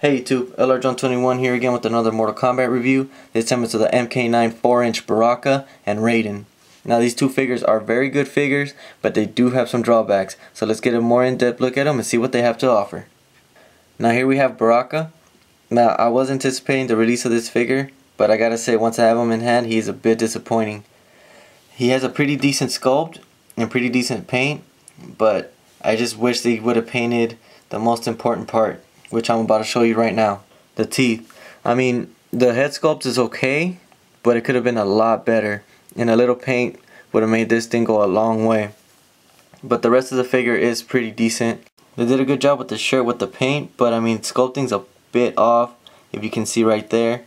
Hey YouTube, LRJohn21 here again with another Mortal Kombat review. This time it's of the MK9 4-inch Baraka and Raiden. Now these two figures are very good figures, but they do have some drawbacks. So let's get a more in-depth look at them and see what they have to offer. Now here we have Baraka. Now I was anticipating the release of this figure, but I gotta say once I have him in hand, he's a bit disappointing. He has a pretty decent sculpt and pretty decent paint, but I just wish they would have painted the most important part, which I'm about to show you right now. The teeth. I mean, the head sculpt is okay, but it could have been a lot better. And a little paint would have made this thing go a long way. But the rest of the figure is pretty decent. They did a good job with the shirt with the paint, but I mean, sculpting's a bit off, if you can see right there.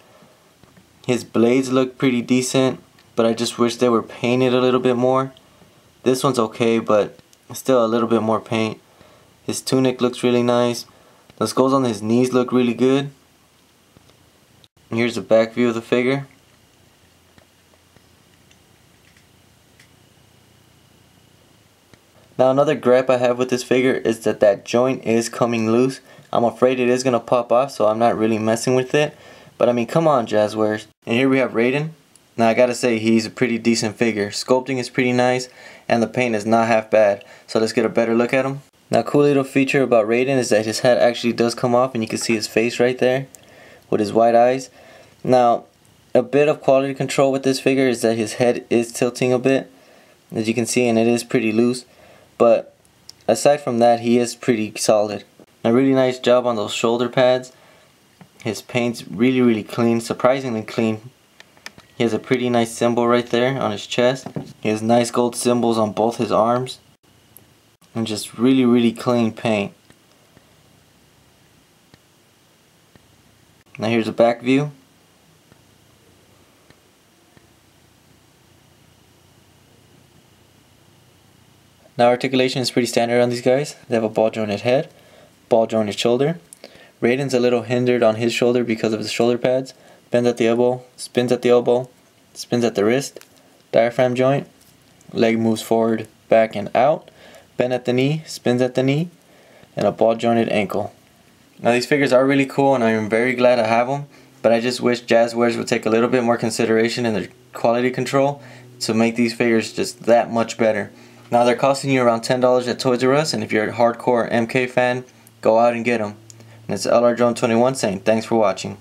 His blades look pretty decent, but I just wish they were painted a little bit more. This one's okay, but still a little bit more paint. His tunic looks really nice. The skulls on his knees look really good. And here's the back view of the figure. Now another gripe I have with this figure is that joint is coming loose. I'm afraid it is going to pop off, so I'm not really messing with it. But I mean, come on, Jazzwares. And here we have Raiden. Now I gotta say, he's a pretty decent figure. Sculpting is pretty nice, and the paint is not half bad. So let's get a better look at him. Now, cool little feature about Raiden is that his head actually does come off, and you can see his face right there with his white eyes. Now, a bit of quality control with this figure is that his head is tilting a bit, as you can see, and it is pretty loose. But aside from that, he is pretty solid. A really nice job on those shoulder pads. His paint's really clean, surprisingly clean. He has a pretty nice symbol right there on his chest. He has nice gold symbols on both his arms. And just really clean paint. Now here's a back view. Now articulation is pretty standard on these guys. They have a ball jointed head, ball jointed shoulder. Raiden's a little hindered on his shoulder because of his shoulder pads. Bends at the elbow, spins at the elbow, spins at the wrist, diaphragm joint, leg moves forward, back and out. Bend at the knee, spins at the knee, and a ball jointed ankle. Now these figures are really cool, and I am very glad I have them, but I just wish Jazzwares would take a little bit more consideration in their quality control to make these figures just that much better. Now they're costing you around $10 at Toys R Us, and if you're a hardcore MK fan, go out and get them. And it's LRJohn21 saying thanks for watching.